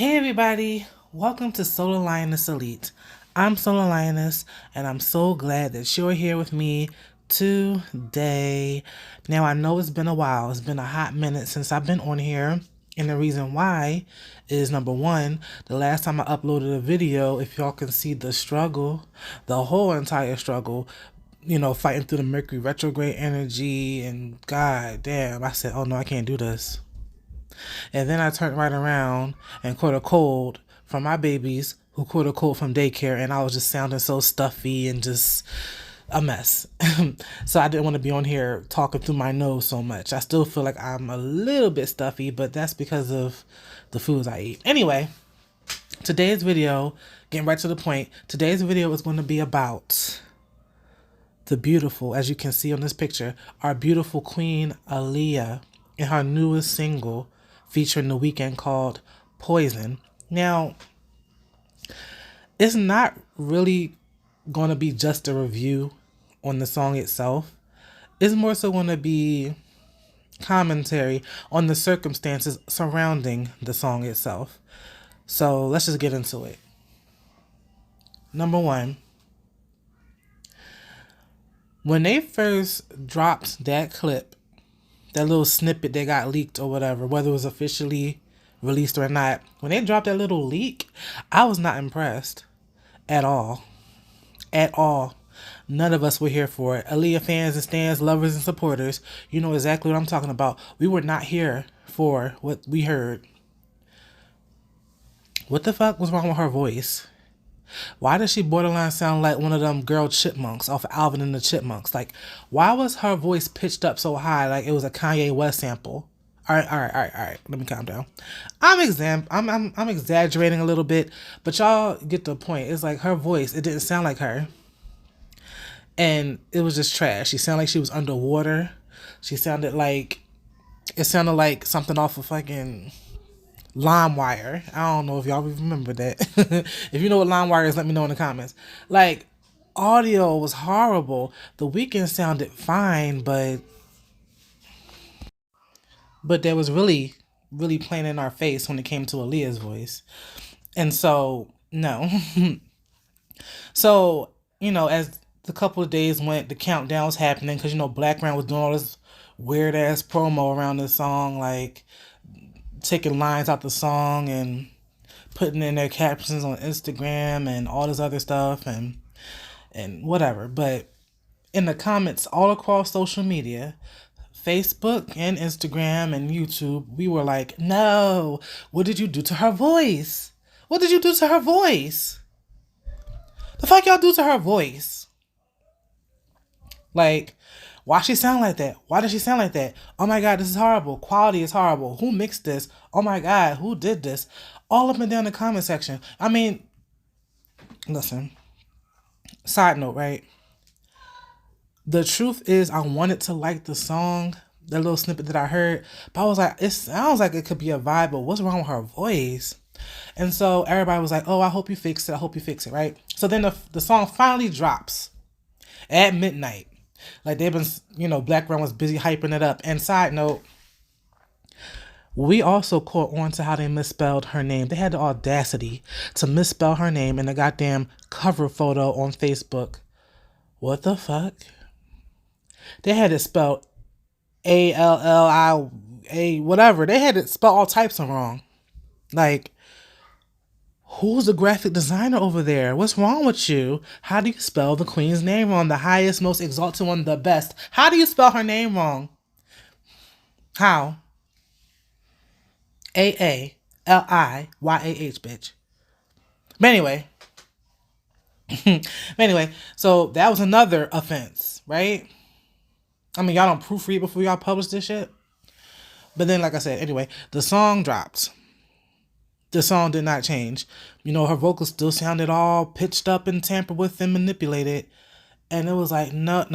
Hey everybody, welcome to SOULar Lioness Elite. I'm SOULar Lioness and I'm so glad that you're here with me today. Now I know it's been a while, it's been a hot minute since I've been on here, and the reason why is number one, the last time I uploaded a video, if y'all can see the struggle, the whole entire struggle, fighting through the Mercury retrograde energy, and god damn, I said, oh no, I can't do this. And then I turned right around and caught a cold from my babies who caught a cold from daycare, and I was just sounding so stuffy and just a mess. So I didn't want to be on here talking through my nose so much. I still feel like I'm a little bit stuffy, but that's because of the foods I eat. Anyway, today's video, getting right to the point, today's video is going to be about the beautiful, as you can see on this picture, our beautiful queen Aaliyah in her newest single featuring The Weeknd called Poison. Now, it's not really going to be just a review on the song itself. It's more so going to be commentary on the circumstances surrounding the song itself. So let's just get into it. Number one, when they first dropped that clip, that little snippet that got leaked or whatever, whether it was officially released or not, when they dropped that little leak, I was not impressed at all. At all. None of us were here for it. Aaliyah fans and stans, lovers and supporters, you know exactly what I'm talking about. We were not here for what we heard. What the fuck was wrong with her voice? Why does she borderline sound like one of them girl chipmunks off of Alvin and the Chipmunks? Like, why was her voice pitched up so high like it was a Kanye West sample? All right. Let me calm down. I'm exaggerating a little bit, but y'all get the point. It's like her voice, it didn't sound like her. And it was just trash. She sounded like she was underwater. It sounded like something off of fucking LimeWire. I don't know if y'all remember that. If you know what LimeWire is, let me know in the comments. Like, audio was horrible. The Weeknd sounded fine, but there was really plain in our face when it came to Aaliyah's voice. And so, no. So, as the couple of days went, the countdown was happening because, Black Brown was doing all this weird ass promo around this song, like taking lines out the song and putting in their captions on Instagram and all this other stuff and whatever. But in the comments all across social media, Facebook and Instagram and YouTube, we were like, no, what did you do to her voice? What did you do to her voice? The fuck y'all do to her voice? Like, why she sound like that? Why does she sound like that? Oh my God, this is horrible. Quality is horrible. Who mixed this? Oh my God, who did this? All up and down the comment section. I mean, listen, side note, right? The truth is I wanted to like the song, that little snippet that I heard, but I was like, it sounds like it could be a vibe, but what's wrong with her voice? And so everybody was like, oh, I hope you fix it. I hope you fix it, right? So then the song finally drops at midnight. Like they've been, Black Brown was busy hyping it up. And side note, we also caught on to how they misspelled her name. They had the audacity to misspell her name in the goddamn cover photo on Facebook. What the fuck? They had it spelled ALLIA, whatever. They had it spelled all types of wrong. Like, who's the graphic designer over there? What's wrong with you? How do you spell the queen's name wrong? The highest, most exalted one, the best. How do you spell her name wrong? How? AALIYAH, bitch. But anyway, so that was another offense, right? I mean, y'all don't proofread before y'all publish this shit. But then, like I said, anyway, the song dropped. The song did not change. Her vocals still sounded all pitched up and tampered with and manipulated. And it was like, no.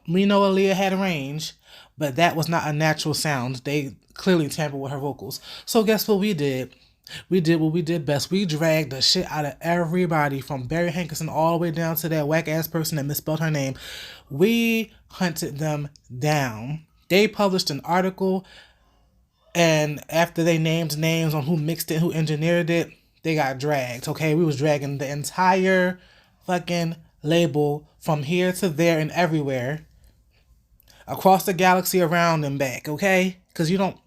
We know Aaliyah had a range, but that was not a natural sound. They clearly tampered with her vocals. So guess what we did? We did what we did best. We dragged the shit out of everybody from Barry Hankerson all the way down to that whack-ass person that misspelled her name. We hunted them down. They published an article And after they named names on who mixed it, who engineered it, they got dragged. Okay, we was dragging the entire fucking label from here to there and everywhere, across the galaxy, around and back. Okay, because you don't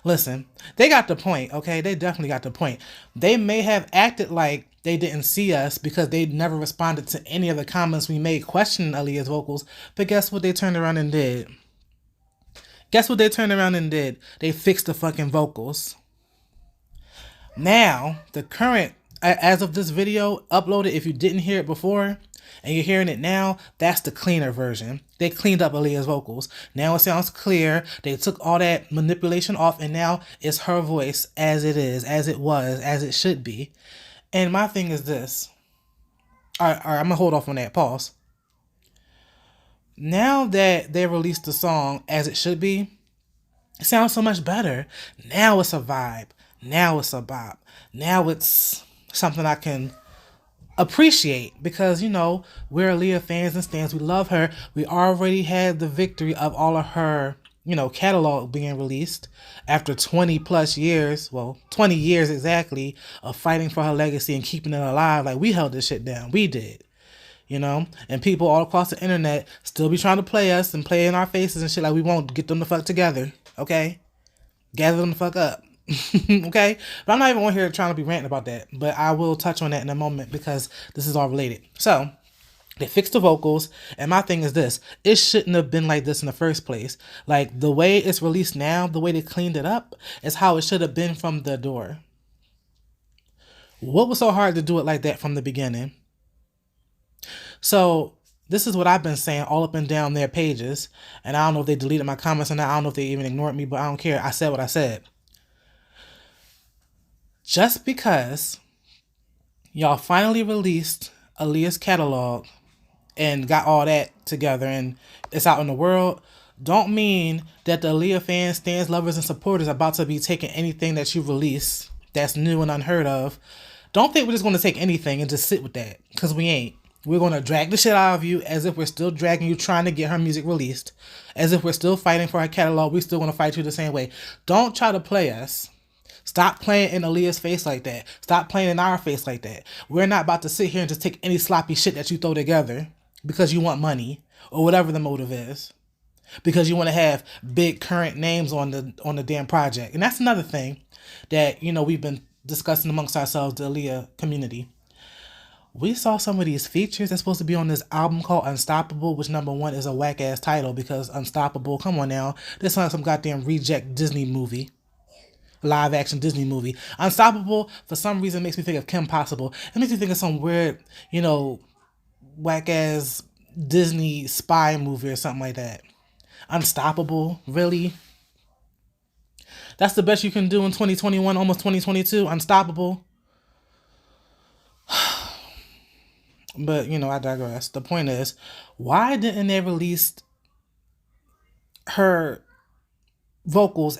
listen. They got the point. Okay, they definitely got the point. They may have acted like they didn't see us because they never responded to any of the comments we made questioning Aaliyah's vocals. But guess what? They turned around and did. Guess what they turned around and did? They fixed the fucking vocals. Now, the current, as of this video, uploaded, if you didn't hear it before, and you're hearing it now, that's the cleaner version. They cleaned up Aaliyah's vocals. Now it sounds clear. They took all that manipulation off, and now it's her voice as it is, as it was, as it should be. And my thing is this. All right, I'm going to hold off on that. Pause. Now that they released the song as it should be, it sounds so much better. Now it's a vibe. Now it's a bop. Now it's something I can appreciate because, you know, we're Aaliyah fans and stans. We love her. We already had the victory of all of her, you know, catalog being released after 20 plus years. Well, 20 years exactly of fighting for her legacy and keeping it alive. Like, we held this shit down. We did. You know, and people all across the internet still be trying to play us and play in our faces and shit like we won't get them the fuck together. Okay? Gather them the fuck up. Okay? But I'm not even on here trying to be ranting about that. But I will touch on that in a moment because this is all related. So, they fixed the vocals. And my thing is this. It shouldn't have been like this in the first place. Like, the way it's released now, the way they cleaned it up, is how it should have been from the door. What was so hard to do it like that from the beginning? So this is what I've been saying all up and down their pages. And I don't know if they deleted my comments or not. I don't know if they even ignored me, but I don't care. I said what I said. Just because y'all finally released Aaliyah's catalog and got all that together and it's out in the world, don't mean that the Aaliyah fans, stans, lovers, and supporters are about to be taking anything that you release that's new and unheard of. Don't think we're just going to take anything and just sit with that, because we ain't. We're going to drag the shit out of you as if we're still dragging you, trying to get her music released. As if we're still fighting for her catalog. We're still going to fight you the same way. Don't try to play us. Stop playing in Aaliyah's face like that. Stop playing in our face like that. We're not about to sit here and just take any sloppy shit that you throw together because you want money or whatever the motive is. Because you want to have big current names on the damn project. And that's another thing that, you know, we've been discussing amongst ourselves, the Aaliyah community. We saw some of these features that's supposed to be on this album called Unstoppable, which number one is a whack ass title because Unstoppable, come on now, this sounds like some goddamn reject Disney movie, live action Disney movie. Unstoppable for some reason makes me think of Kim Possible. It makes me think of some weird, you know, whack ass Disney spy movie or something like that. Unstoppable, really? That's the best you can do in 2021, almost 2022. Unstoppable. But, you know, I digress. The point is, why didn't they release her vocals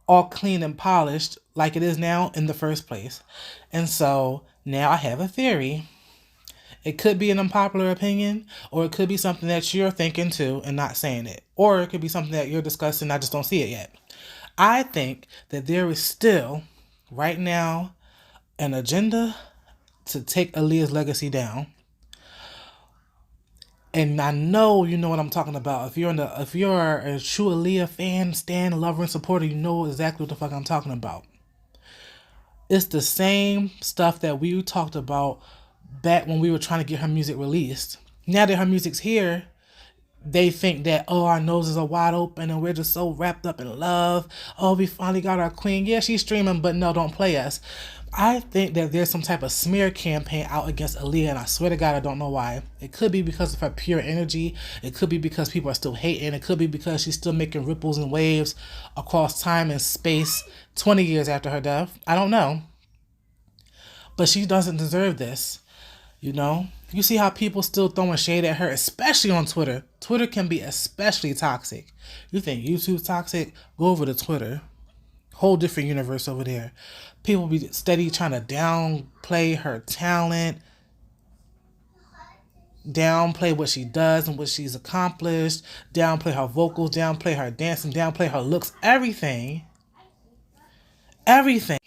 all clean and polished like it is now in the first place? And so now I have a theory. It could be an unpopular opinion, or it could be something that you're thinking too and not saying it. Or it could be something that you're discussing, I just don't see it yet. I think that there is still, right now, an agenda to take Aaliyah's legacy down. And I know you know what I'm talking about. If you're a true Aaliyah fan, stan, lover, and supporter, you know exactly what the fuck I'm talking about. It's the same stuff that we talked about back when we were trying to get her music released. Now that her music's here, they think that, oh, our noses are wide open and we're just so wrapped up in love. Oh, we finally got our queen. Yeah, she's streaming, but no, don't play us. I think that there's some type of smear campaign out against Aaliyah, and I swear to God, I don't know why. It could be because of her pure energy. It could be because people are still hating. It could be because she's still making ripples and waves across time and space 20 years after her death. I don't know. But she doesn't deserve this. You know? You see how people still throwing shade at her, especially on Twitter. Twitter can be especially toxic. You think YouTube's toxic? Go over to Twitter. Whole different universe over there. People be steady trying to downplay her talent, downplay what she does and what she's accomplished, downplay her vocals, downplay her dancing, downplay her looks, everything. everything.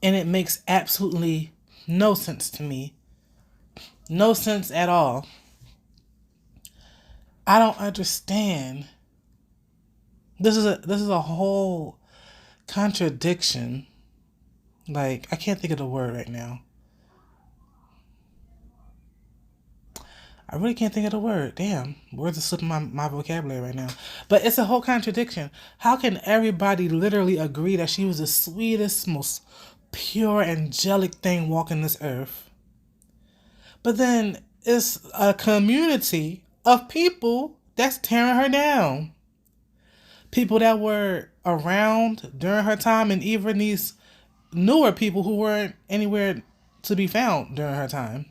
And it makes absolutely no sense to me. No sense at all. I don't understand. This is a whole contradiction. Like, I can't think of the word right now. I really can't think of the word. Damn. Words are slipping my vocabulary right now. But it's a whole contradiction. How can everybody literally agree that she was the sweetest, most pure, angelic thing walking this earth? But then it's a community of people that's tearing her down. People that were around during her time, and even these newer people who weren't anywhere to be found during her time.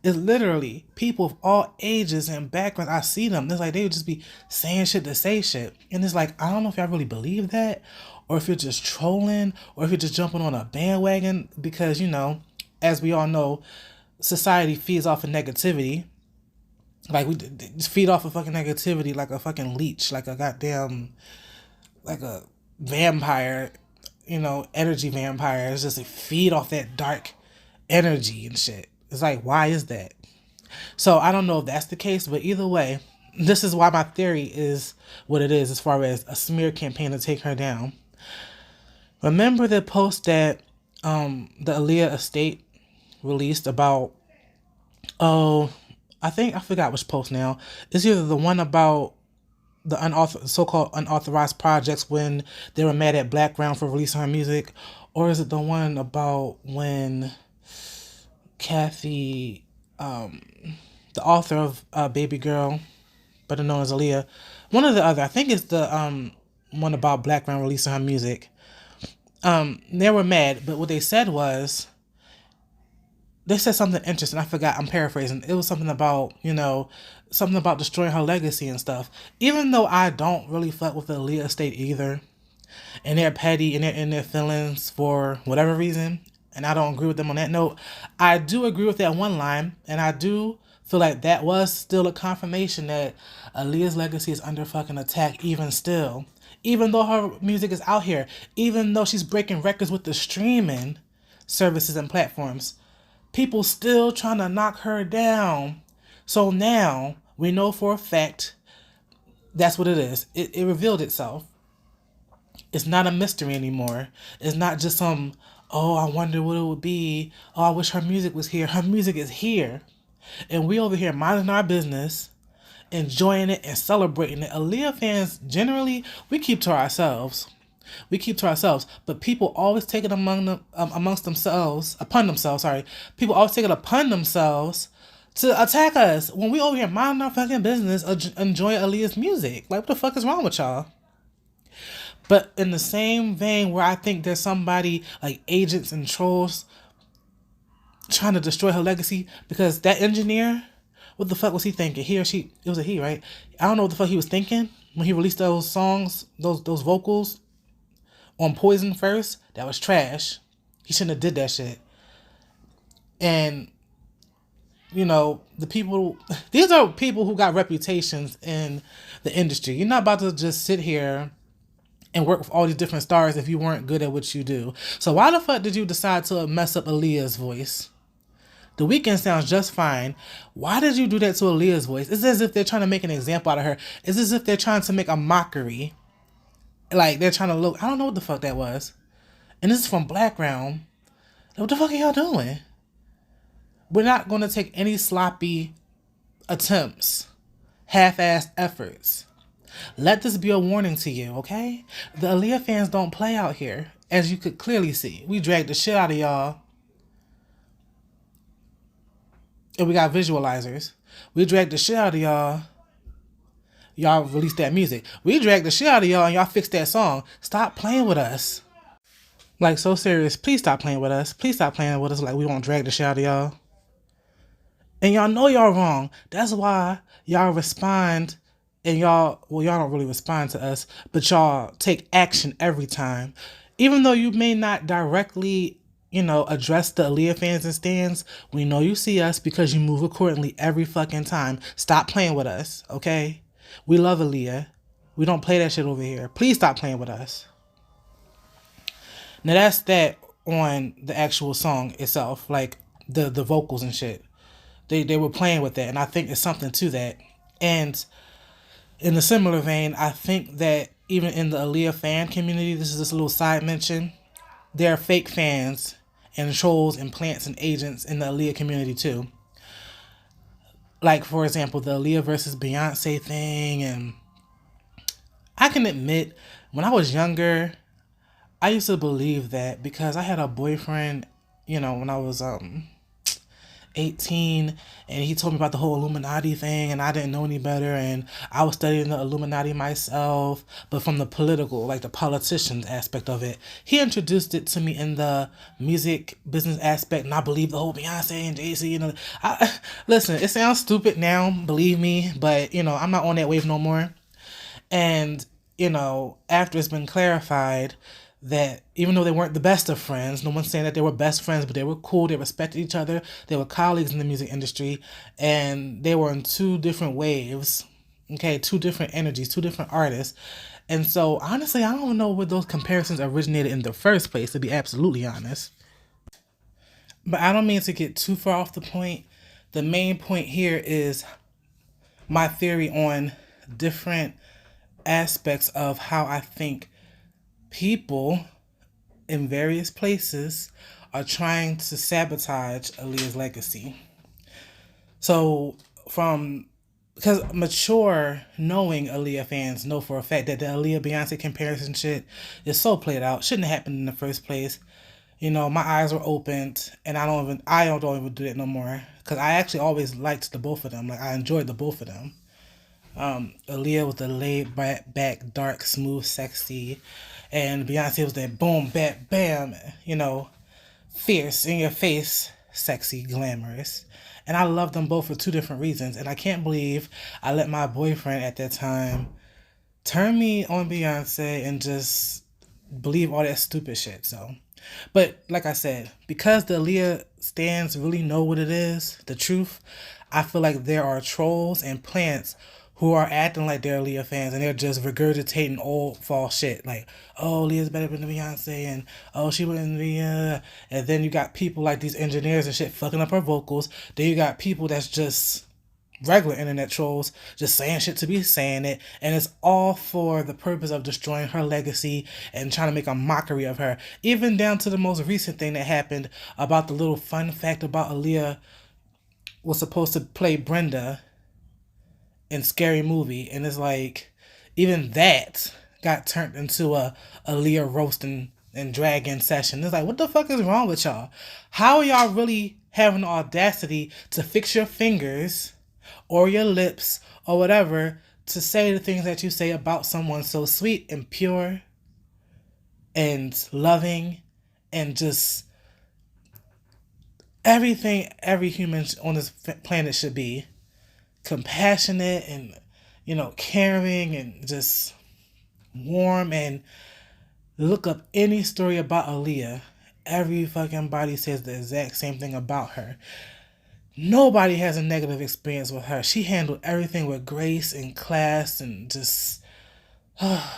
It's literally people of all ages and backgrounds. I see them. It's like they would just be saying shit to say shit. And it's like, I don't know if y'all really believe that, or if you're just trolling, or if you're just jumping on a bandwagon because, as we all know, society feeds off of negativity. Like, we just feed off of fucking negativity like a fucking leech, like a goddamn, like a vampire, energy vampire. It's just feed off that dark energy and shit. It's like, why is that? So I don't know if that's the case, but either way, this is why my theory is what it is as far as a smear campaign to take her down. Remember the post that the Aaliyah estate released about, I forgot which post now. It's either the one about the so-called unauthorized projects when they were mad at Blackground for releasing her music, or is it the one about when Kathy, the author of Baby Girl, better known as Aaliyah, one or the other. I think it's the one about Blackground releasing her music. They were mad, but what they said was, they said something interesting. I forgot. I'm paraphrasing. It was something about, something about destroying her legacy and stuff. Even though I don't really fuck with the Aaliyah estate either, and they're petty and they're in their feelings for whatever reason, and I don't agree with them on that note, I do agree with that one line, and I do feel like that was still a confirmation that Aaliyah's legacy is under fucking attack even still. Even though her music is out here, even though she's breaking records with the streaming services and platforms, people still trying to knock her down. So now we know for a fact that's what it is. It revealed itself. It's not a mystery anymore. It's not just some, oh, I wonder what it would be. Oh, I wish her music was here. Her music is here. And we over here minding our business, enjoying it and celebrating it. Aaliyah fans, generally, we keep to ourselves. But people always take it upon themselves. People always take it upon themselves to attack us when we over here minding our fucking business, enjoying Aaliyah's music. Like, what the fuck is wrong with y'all? But in the same vein where I think there's somebody like agents and trolls trying to destroy her legacy, because that engineer, what the fuck was he thinking? He or she, it was a he, right? I don't know what the fuck he was thinking when he released those songs, those vocals on Poison first. That was trash. He shouldn't have did that shit. And the people, these are people who got reputations in the industry. You're not about to just sit here and work with all these different stars if you weren't good at what you do. So why the fuck did you decide to mess up Aaliyah's voice? The Weeknd sounds just fine. Why did you do that to Aaliyah's voice? It's as if they're trying to make an example out of her. It's as if they're trying to make a mockery. Like, they're trying to look, I don't know what the fuck that was. And this is from Blackground. What the fuck are y'all doing? We're not going to take any sloppy attempts, half-assed efforts. Let this be a warning to you, okay? The Aaliyah fans don't play out here, as you could clearly see. We dragged the shit out of y'all. And we got visualizers. We dragged the shit out of y'all. Y'all released that music. We dragged the shit out of y'all and y'all fixed that song. Stop playing with us. Like, so serious. Please stop playing with us. Please stop playing with us like we won't drag the shit out of y'all. And y'all know y'all wrong. That's why y'all respond. And y'all don't really respond to us, but y'all take action every time. Even though you may not directly, address the Aaliyah fans and stands, we know you see us because you move accordingly every fucking time. Stop playing with us, okay? We love Aaliyah. We don't play that shit over here. Please stop playing with us. Now that's that on the actual song itself, like the vocals and shit. They were playing with that, and I think it's something to that. And in a similar vein, I think that even in the Aaliyah fan community, this is just a little side mention. There are fake fans and trolls and plants and agents in the Aaliyah community too. Like, for example, the Aaliyah versus Beyonce thing. And I can admit, when I was younger, I used to believe that because I had a boyfriend, when I was 18, and he told me about the whole Illuminati thing, and I didn't know any better, and I was studying the Illuminati myself, but from the political, like the politicians aspect of it. He introduced it to me in the music business aspect, and I believe the whole Beyonce and Jay-Z, listen, it sounds stupid now, believe me, but I'm not on that wave no more. And after it's been clarified that even though they weren't the best of friends, no one's saying that they were best friends, but they were cool, they respected each other, they were colleagues in the music industry, and they were in two different waves, okay, two different energies, two different artists. And so, honestly, I don't know where those comparisons originated in the first place, to be absolutely honest. But I don't mean to get too far off the point. The main point here is my theory on different aspects of how I think people in various places are trying to sabotage Aaliyah's legacy. So, because mature, knowing Aaliyah fans know for a fact that the Aaliyah Beyonce comparison shit is so played out, shouldn't have happened in the first place. My eyes were opened, and I don't even do that no more. Because I actually always liked the both of them. Like, I enjoyed the both of them. Aaliyah was the laid back, dark, smooth, sexy, and Beyonce was that boom, bam, bam, fierce, in your face, sexy, glamorous. And I loved them both for two different reasons. And I can't believe I let my boyfriend at that time turn me on Beyonce and just believe all that stupid shit. So, but like I said, because the Aaliyah stands really know what it is, the truth, I feel like there are trolls and plants who are acting like they're Aaliyah fans, and they're just regurgitating old false shit. Like, oh, Leah's better than Beyonce, and oh, she wouldn't be, and then you got people like these engineers and shit fucking up her vocals. Then you got people that's just regular internet trolls just saying shit to be saying it, and it's all for the purpose of destroying her legacy and trying to make a mockery of her. Even down to the most recent thing that happened about the little fun fact about Aaliyah was supposed to play Brenda in Scary Movie, and it's like even that got turned into a Aaliyah roasting and dragging session. It's like, what the fuck is wrong with y'all? How are y'all really having the audacity to fix your fingers or your lips or whatever to say the things that you say about someone so sweet and pure and loving and just everything every human on this planet should be? Compassionate and caring and just warm. And look up any story about Aaliyah, every fucking body says the exact same thing about her. Nobody has a negative experience with her. She handled everything with grace and class and just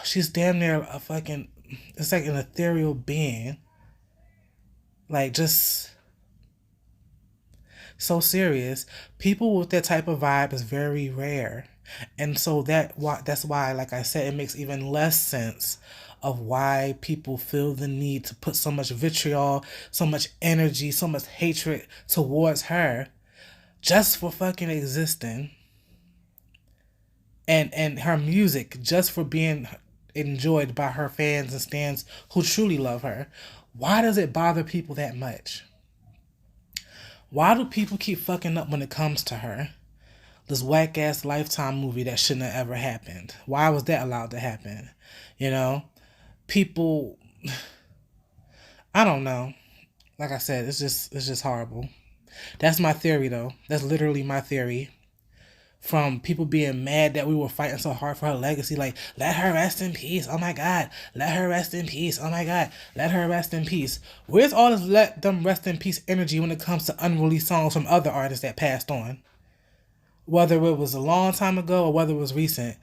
she's damn near a fucking, it's like an ethereal being, like just so serious. People with that type of vibe is very rare. And so that's why, like I said, it makes even less sense of why people feel the need to put so much vitriol, so much energy, so much hatred towards her just for fucking existing. And her music just for being enjoyed by her fans and stans who truly love her. Why does it bother people that much? Why do people keep fucking up when it comes to her? This whack ass Lifetime movie that shouldn't have ever happened. Why was that allowed to happen? People, I don't know. Like I said, it's just horrible. That's my theory though. That's literally my theory. From people being mad that we were fighting so hard for her legacy, like, let her rest in peace, oh my god, let her rest in peace, oh my god, let her rest in peace. Where's all this let them rest in peace energy when it comes to unreleased songs from other artists that passed on? Whether it was a long time ago or whether it was recent,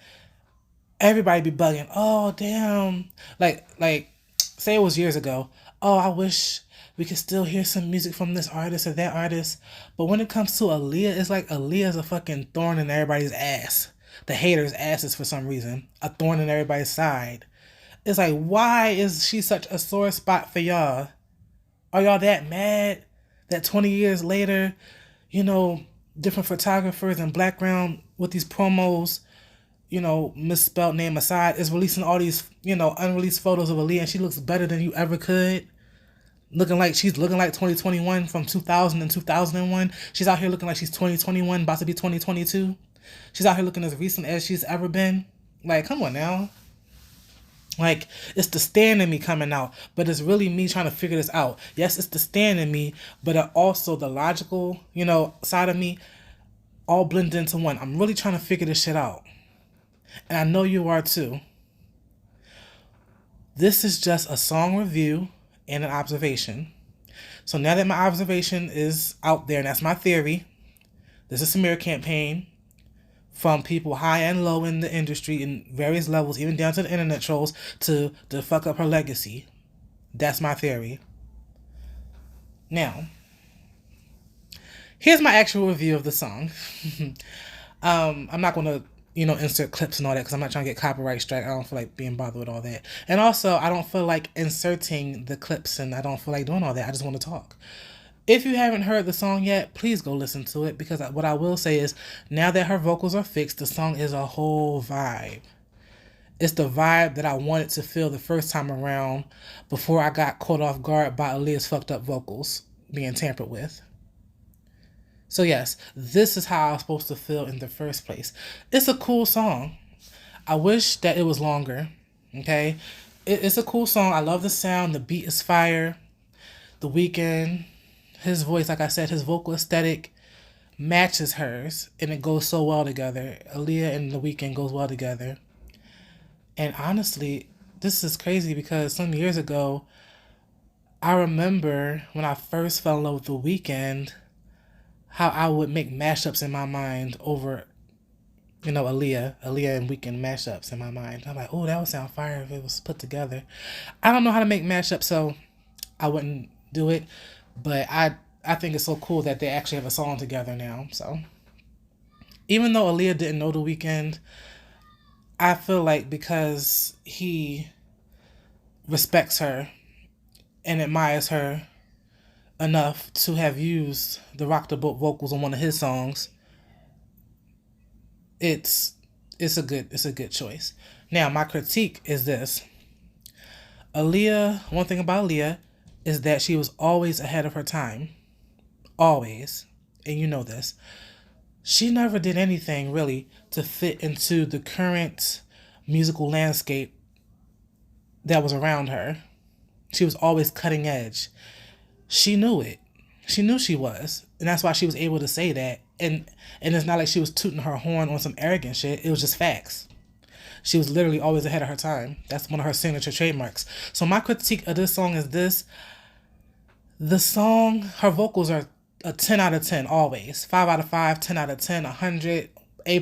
everybody be bugging, oh damn, like say it was years ago, oh, I wish we could still hear some music from this artist or that artist. But when it comes to Aaliyah, it's like Aaliyah's a fucking thorn in everybody's ass. The haters' asses for some reason. A thorn in everybody's side. It's like, why is she such a sore spot for y'all? Are y'all that mad that 20 years later, different photographers and background with these promos, misspelled name aside, is releasing all these, unreleased photos of Aaliyah, and she looks better than you ever could? She's looking like 2021 from 2000 and 2001. She's out here looking like she's 2021, about to be 2022. She's out here looking as recent as she's ever been. Like, come on now. Like, it's the stand in me coming out, but it's really me trying to figure this out. Yes, it's the stand in me, but also the logical, side of me all blend into one. I'm really trying to figure this shit out. And I know you are too. This is just a song review and an observation. So now that my observation is out there, and that's my theory, this is a smear campaign from people high and low in the industry in various levels, even down to the internet trolls, to fuck up her legacy. That's my theory. Now, here's my actual review of the song. I'm not going to, insert clips and all that because I'm not trying to get copyright strike. I don't feel like being bothered with all that. And also, I don't feel like inserting the clips, and I don't feel like doing all that. I just want to talk. If you haven't heard the song yet, please go listen to it, because what I will say is, now that her vocals are fixed, the song is a whole vibe. It's the vibe that I wanted to feel the first time around before I got caught off guard by Aaliyah's fucked up vocals being tampered with. So yes, this is how I was supposed to feel in the first place. It's a cool song. I wish that it was longer, okay? It's a cool song. I love the sound. The beat is fire. The Weeknd, his voice, like I said, his vocal aesthetic matches hers, and it goes so well together. Aaliyah and The Weeknd goes well together. And honestly, this is crazy because some years ago, I remember when I first fell in love with The Weeknd, how I would make mashups in my mind over, Aaliyah and Weeknd mashups in my mind. I'm like, oh, that would sound fire if it was put together. I don't know how to make mashups, so I wouldn't do it. But I think it's so cool that they actually have a song together now. So even though Aaliyah didn't know The Weeknd, I feel like because he respects her and admires her enough to have used the Rock the Boat vocals on one of his songs, it's a good choice. Now, my critique is this. One thing about Aaliyah is that she was always ahead of her time. Always. And you know this. She never did anything, really, to fit into the current musical landscape that was around her. She was always cutting edge. She knew it. She knew she was. And that's why she was able to say that. And it's not like she was tooting her horn on some arrogant shit. It was just facts. She was literally always ahead of her time. That's one of her signature trademarks. So my critique of this song is this. The song, her vocals are a 10 out of 10 always. 5 out of 5, 10 out of 10, 100, A+.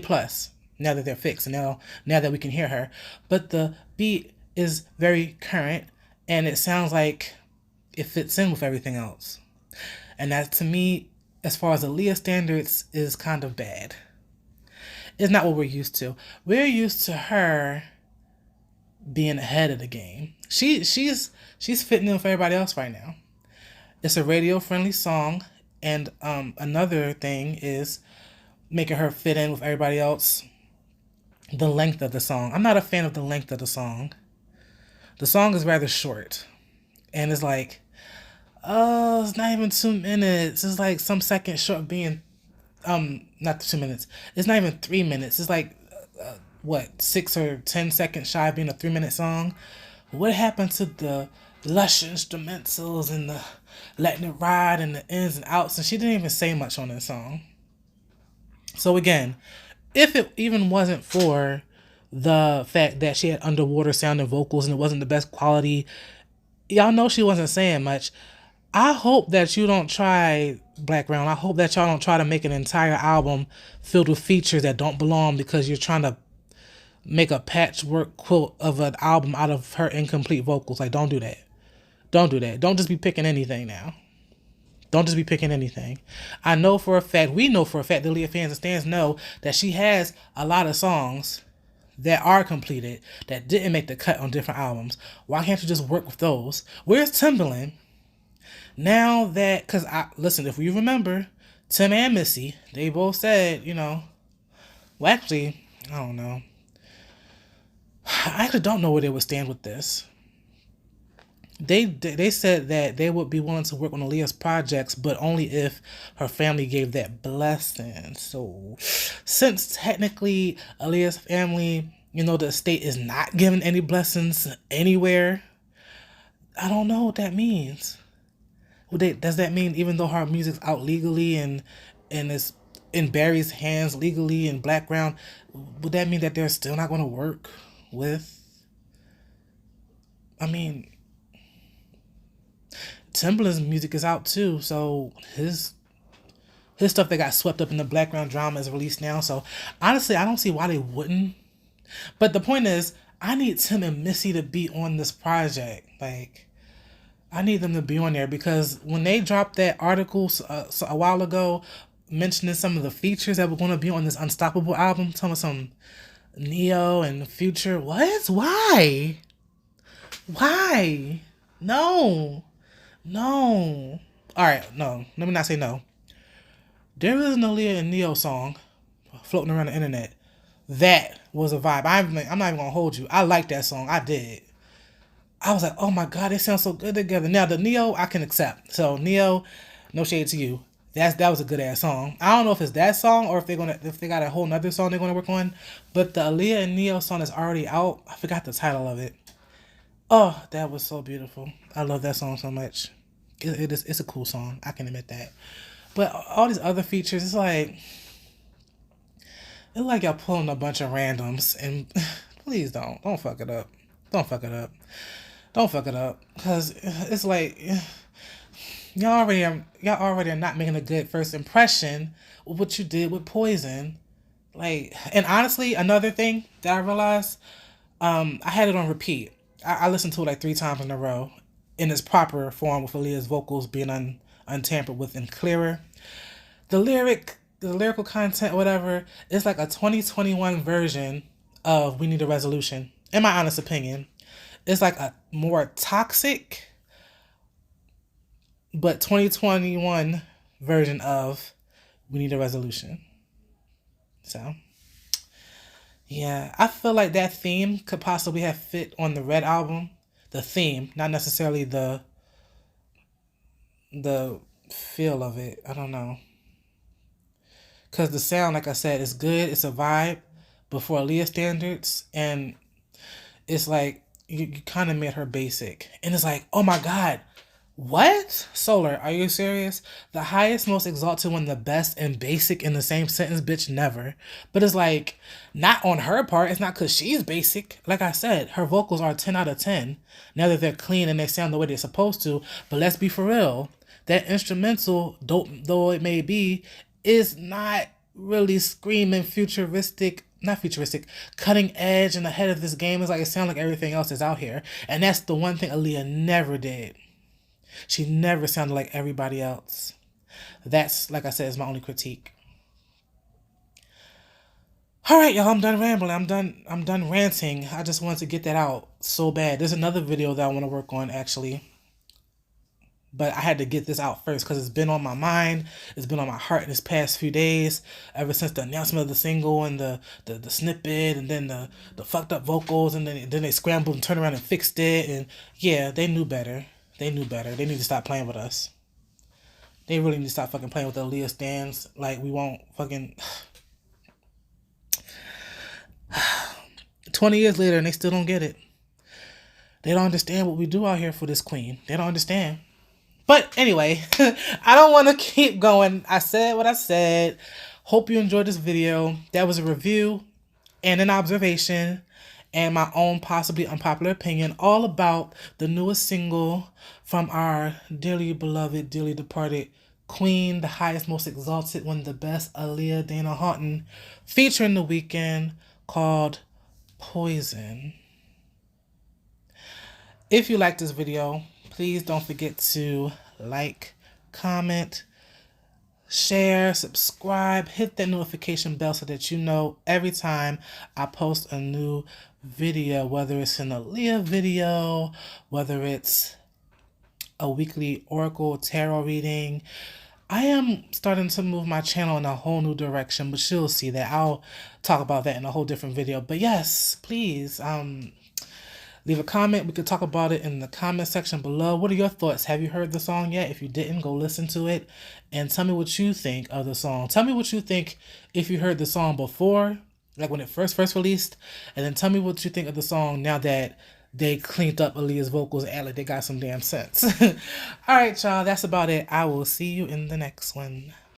Now that they're fixed, and now that we can hear her. But the beat is very current, and it sounds like it fits in with everything else. And that, to me, as far as Aaliyah standards, is kind of bad. It's not what we're used to. We're used to her being ahead of the game. She's fitting in with everybody else right now. It's a radio-friendly song, and another thing is making her fit in with everybody else. The length of the song. I'm not a fan of the length of the song. The song is rather short, and it's like, oh, it's not even 2 minutes. It's like some second short being, not 2 minutes. It's not even 3 minutes. It's like, 6 or 10 seconds shy of being a 3-minute song. What happened to the lush instrumentals and the letting it ride and the ins and outs? And she didn't even say much on this song. So again, if it even wasn't for the fact that she had underwater sounding vocals and it wasn't the best quality, y'all know she wasn't saying much. I hope that you don't try, Blackground. I hope that y'all don't try to make an entire album filled with features that don't belong because you're trying to make a patchwork quilt of an album out of her incomplete vocals. Like, don't do that. Don't do that. Don't just be picking anything now. Don't just be picking anything. I know for a fact, we know for a fact, the Aaliyah fans and stands know that she has a lot of songs that are completed that didn't make the cut on different albums. Why can't you just work with those? Where's Timbaland? Now that, because listen, if you remember, Tim and Missy, they both said, well, actually, I don't know. I actually don't know where they would stand with this. They said that they would be willing to work on Aaliyah's projects, but only if her family gave that blessing. So, since technically Aaliyah's family, the estate is not giving any blessings anywhere, I don't know what that means. Does that mean even though her music's out legally and is in Barry's hands legally in background, would that mean that they're still not going to work with? I mean, Timbaland's music is out too, so his stuff that got swept up in the background drama is released now. So honestly, I don't see why they wouldn't. But the point is, I need Tim and Missy to be on this project. Like, I need them to be on there because when they dropped that article a while ago mentioning some of the features that were going to be on this Unstoppable album, talking about some Neo and Future. What? Why? No. All right, no. Let me not say no. There is an Aaliyah and Neo song floating around the internet. That was a vibe. I'm not even going to hold you. I like that song. I did. I was like, oh my God, they sound so good together. Now, the Neo, I can accept. So, Neo, no shade to you. That was a good ass song. I don't know if it's that song or if they got a whole nother song they're gonna work on. But the Aaliyah and Neo song is already out. I forgot the title of it. Oh, that was so beautiful. I love that song so much. It's a cool song. I can admit that. But all these other features, it's like y'all pulling a bunch of randoms, and please don't fuck it up. Don't fuck it up, because it's like y'all already are not making a good first impression with what you did with Poison. Like, and honestly, another thing that I realized, I had it on repeat. I listened to it like 3 times in a row in its proper form with Aaliyah's vocals being untampered with and clearer. The lyrical content, whatever, it's like a 2021 version of We Need a Resolution, in my honest opinion. It's like a more toxic, but 2021 version of We Need a Resolution. So, yeah, I feel like that theme could possibly have fit on the Red album. The theme, not necessarily the feel of it. I don't know. Because the sound, like I said, is good. It's a vibe, but for Aaliyah standards, and it's like, you kind of made her basic. And it's like, oh my God, what? SOULar, are you serious? The highest, most exalted one, the best, and basic in the same sentence, bitch, never. But it's like, not on her part. It's not because she's basic. Like I said, her vocals are 10 out of 10. Now that they're clean and they sound the way they're supposed to. But let's be for real. That instrumental, dope though it may be, is not really screaming not futuristic, cutting edge and ahead of this game. It's like it sounds like everything else is out here. And that's the one thing Aaliyah never did. She never sounded like everybody else. That's, like I said, is my only critique. All right, y'all, I'm done rambling. I'm done ranting. I just wanted to get that out so bad. There's another video that I want to work on, actually. But I had to get this out first because it's been on my mind. It's been on my heart in this past few days. Ever since the announcement of the single and the snippet and then the fucked up vocals and then they scrambled and turned around and fixed it. And yeah, they knew better. They need to stop playing with us. They really need to stop fucking playing with the Aaliyah stands. Like, we won't fucking... 20 years later and they still don't get it. They don't understand what we do out here for this queen. They don't understand. But anyway, I don't want to keep going. I said what I said. Hope you enjoyed this video. That was a review and an observation and my own possibly unpopular opinion all about the newest single from our dearly beloved, dearly departed queen, the highest, most exalted, one of the best, Aaliyah Dana Houghton, featuring The Weeknd, called Poison. If you like this video, Please don't forget to like, comment, share, subscribe, hit that notification bell so that you know every time I post a new video, whether it's an Aaliyah video, whether it's a weekly oracle tarot reading. I am starting to move my channel in a whole new direction, but you'll see that. I'll talk about that in a whole different video. But yes, please, leave a comment. We could talk about it in the comment section below. What are your thoughts? Have you heard the song yet? If you didn't, go listen to it and tell me what you think of the song. Tell me what you think if you heard the song before, like when it first released, and then tell me what you think of the song now that they cleaned up Aaliyah's vocals and act like they got some damn sense. All right, y'all, that's about it. I will see you in the next one.